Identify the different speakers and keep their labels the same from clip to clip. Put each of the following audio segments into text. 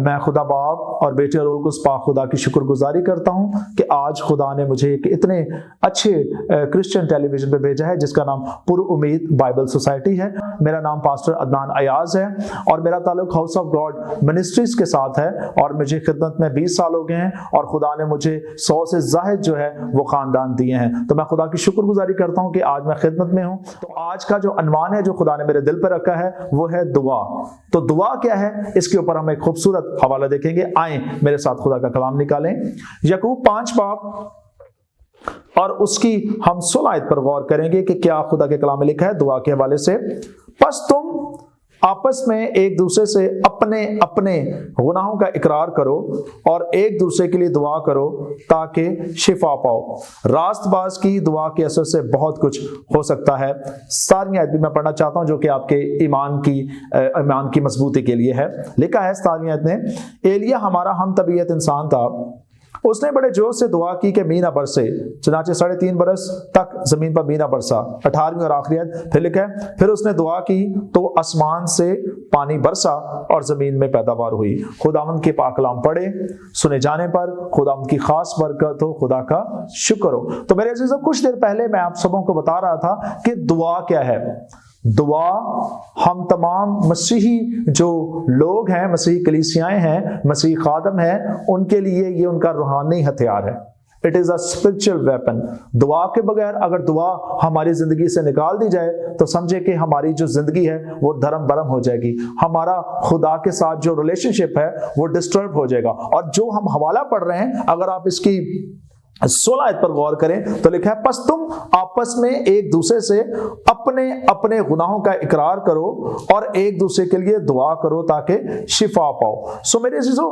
Speaker 1: میں خدا باپ اور بیٹے اور روح القدس پاک خدا کی شکر گزاری کرتا ہوں کہ آج خدا نے مجھے ایک اتنے اچھے کرسچن ٹیلی ویژن پہ بھیجا ہے جس کا نام پر امید بائبل سوسائٹی ہے۔ میرا نام پاسٹر عدنان ایاز ہے اور میرا تعلق ہاؤس آف گاڈ منسٹریز کے ساتھ ہے اور مجھے خدمت میں 20 سال ہو گئے ہیں اور خدا نے مجھے 100 سے زائد جو ہے وہ خاندان دیے ہیں، تو میں خدا کی شکر گزاری کرتا ہوں کہ آج میں خدمت میں ہوں۔ تو آج کا جو عنوان ہے جو خدا نے میرے دل پہ رکھا ہے وہ ہے دعا۔ تو دعا کیا ہے، اس کے اوپر ہم ایک خوبصورت حوالہ دیکھیں گے۔ آئیں میرے ساتھ خدا کا کلام نکالیں، یعقوب 5 باب اور اس کی ہم 16 آیت پر غور کریں گے کہ کیا خدا کے کلام میں لکھا ہے دعا کے حوالے سے۔ پس تم آپس میں ایک دوسرے سے اپنے اپنے گناہوں کا اقرار کرو اور ایک دوسرے کے لیے دعا کرو تاکہ شفا پاؤ۔ راست باز کی دعا کے اثر سے بہت کچھ ہو سکتا ہے۔ ساری آیت بھی میں پڑھنا چاہتا ہوں جو کہ آپ کے ایمان کی مضبوطی کے لیے ہے۔ لکھا ہے ساری آیت میں، ایلیا ہمارا ہم طبیعت انسان تھا، اس نے بڑے جوش سے دعا کی کہ مینہ برسے، چنانچہ 3.5 برس تک زمین پر مینہ برسا۔ 18ویں اور آخری آیت پھر لکھا ہے، پھر اس نے دعا کی تو آسمان سے پانی برسا اور زمین میں پیداوار ہوئی۔ خداوند کے پاک کلام پڑھے، سنے جانے پر خداوند کی خاص برکت ہو، خدا کا شکر ہو۔ تو میرے عزیزو، کچھ دیر پہلے میں آپ سبوں کو بتا رہا تھا کہ دعا کیا ہے۔ دعا ہم تمام مسیحی جو لوگ ہیں، مسیحی کلیسیائیں ہیں، مسیحی خادم ہیں، ان کے لیے یہ ان کا روحانی ہتھیار ہے۔ It is a spiritual weapon۔ دعا کے بغیر اگر دعا ہماری زندگی سے نکال دی جائے تو سمجھے کہ ہماری جو زندگی ہے وہ دھرم برم ہو جائے گی، ہمارا خدا کے ساتھ جو ریلیشن شپ ہے وہ ڈسٹرب ہو جائے گا۔ اور جو ہم حوالہ پڑھ رہے ہیں، اگر آپ اس کی 16 آیت پر غور کریں تو لکھا ہے، پس تم آپس میں ایک دوسرے سے اپنے اپنے گناہوں کا اقرار کرو اور ایک دوسرے کے لیے دعا کرو تاکہ شفا پاؤ۔ میرے عزیزو،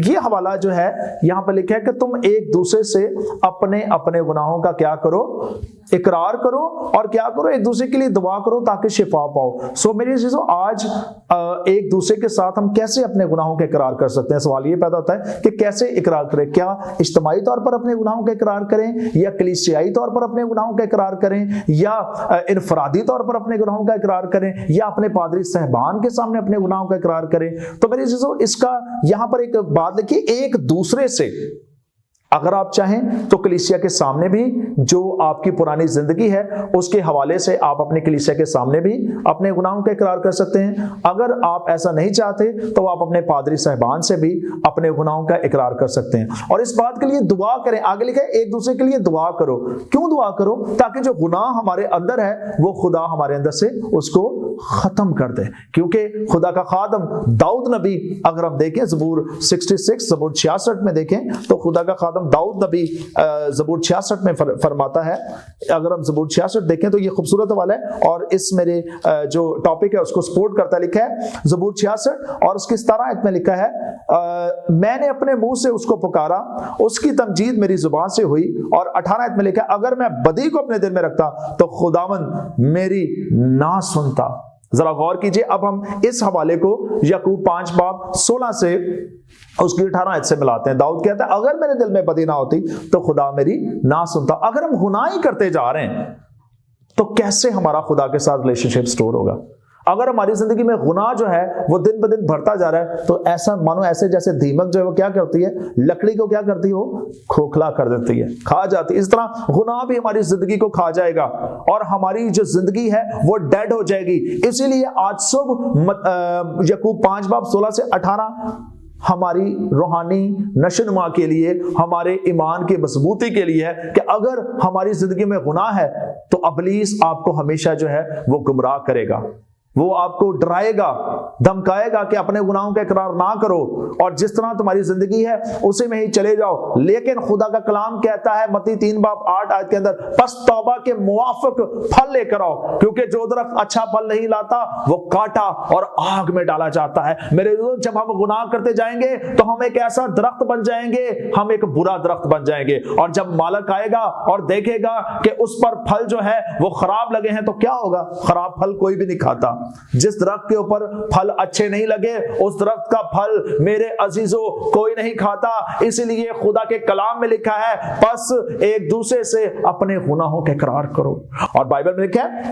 Speaker 1: یہ حوالہ جو ہے یہاں پر لکھا ہے کہ تم ایک دوسرے سے اپنے اپنے گناہوں کا کیا کرو، اقرار کرو اور کیا کرو، ایک دوسرے کے لیے دعا کرو تاکہ شفا پاؤ۔ میرے عزیزو، آج ایک دوسرے کے ساتھ ہم کیسے اپنے گناہوں کا اقرار کر سکتے ہیں؟ سوال یہ پیدا ہوتا ہے کہ کیسے اقرار کریں؟ کیا اجتماعی طور پر اپنے گناہوں کا اقرار کریں یا کلیسیائی طور پر اپنے گناہوں کا اقرار کریں یا انفرادی طور پر اپنے گناہوں کا اقرار کریں یا اپنے پادری صاحبان کے سامنے اپنے گناہوں کا اقرار کریں؟ تو میرے عزیزو، اس کا یہاں پر ایک بات دیکھیے، ایک دوسرے سے اگر آپ چاہیں تو کلیسیا کے سامنے بھی جو آپ کی پرانی زندگی ہے اس کے حوالے سے آپ اپنے کلیسیا کے سامنے بھی اپنے گناہوں کا اقرار کر سکتے ہیں۔ اگر آپ ایسا نہیں چاہتے تو آپ اپنے پادری صاحبان سے بھی اپنے گناہوں کا اقرار کر سکتے ہیں اور اس بات کے لیے دعا کریں۔ آگے لکھا ہے ایک دوسرے کے لیے دعا کرو۔ کیوں دعا کرو؟ تاکہ جو گناہ ہمارے اندر ہے وہ خدا ہمارے اندر سے اس کو ختم کر دے، کیونکہ خدا کا خادم داؤد نبی، اگر ہم دیکھیں زبور 66 زبور 66 میں دیکھیں تو خدا کا خادم داؤد نبی زبور 66 میں فرماتا ہے۔ اگر ہم زبور 66 دیکھیں تو یہ خوبصورت حوالہ ہے اور اس میرے جو ٹاپک ہے اس کو سپورٹ کرتا ہے۔ لکھا ہے زبور 66 اور اس کی 17 آیت میں لکھا ہے، میں نے اپنے منہ سے اس کو پکارا، اس کی تمجید میری زبان سے ہوئی۔ اور 18 آیت میں لکھا ہے، اگر میں بدی کو اپنے دل میں رکھتا تو خداوند میری نہ سنتا۔ ذرا غور کیجئے، اب ہم اس حوالے کو یعقوب 5 باب 16 سے اس کی 18 آیت سے ملاتے ہیں۔ داؤد کہتا ہے، اگر میرے دل میں بدی نہ ہوتی تو خدا میری نہ سنتا۔ اگر ہم گناہ ہی کرتے جا رہے ہیں تو کیسے ہمارا خدا کے ساتھ ریلیشن شپ سٹور ہوگا؟ اگر ہماری زندگی میں گناہ جو ہے وہ دن بہ دن بڑھتا جا رہا ہے تو ایسا مانو ایسے جیسے دیمک جو ہے وہ کیا کرتی ہے، لکڑی کو کیا کرتی ہے، وہ کھوکھلا کر دیتی ہے، کھا جاتی ہے۔ اس طرح گناہ بھی ہماری زندگی کو کھا جائے گا اور ہماری جو زندگی ہے وہ ڈیڈ ہو جائے گی۔ اسی لیے آج صبح یعقوب 5 باب 16 سے 18 ہماری روحانی نشوونما کے لیے، ہمارے ایمان کی مضبوطی کے لیے ہے کہ اگر ہماری زندگی میں گناہ ہے تو ابلیس آپ کو ہمیشہ جو ہے وہ گمراہ کرے گا، وہ آپ کو ڈرائے گا، دھمکائے گا کہ اپنے گناہوں کا اقرار نہ کرو اور جس طرح تمہاری زندگی ہے اسی میں ہی چلے جاؤ۔ لیکن خدا کا کلام کہتا ہے متی 3 باب 8 آیت کے اندر، پس توبہ کے موافق پھل لے کر آؤ، کیونکہ جو درخت اچھا پھل نہیں لاتا وہ کاٹا اور آگ میں ڈالا جاتا ہے۔ میرے دوست، جب ہم گناہ کرتے جائیں گے تو ہم ایک ایسا درخت بن جائیں گے، ہم ایک برا درخت بن جائیں گے، اور جب مالک آئے گا اور دیکھے گا کہ اس پر پھل جو ہے وہ خراب لگے ہیں تو کیا ہوگا؟ خراب پھل کوئی بھی نہیں کھاتا۔ جس درخت کے اوپر پھل اچھے نہیں لگے اس درخت کا پھل میرے عزیزو کوئی نہیں کھاتا۔ اسی لیے خدا کے کلام میں لکھا ہے، پس ایک دوسرے سے اپنے گناہوں کا اقرار کرو، اور بائبل میں لکھا ہے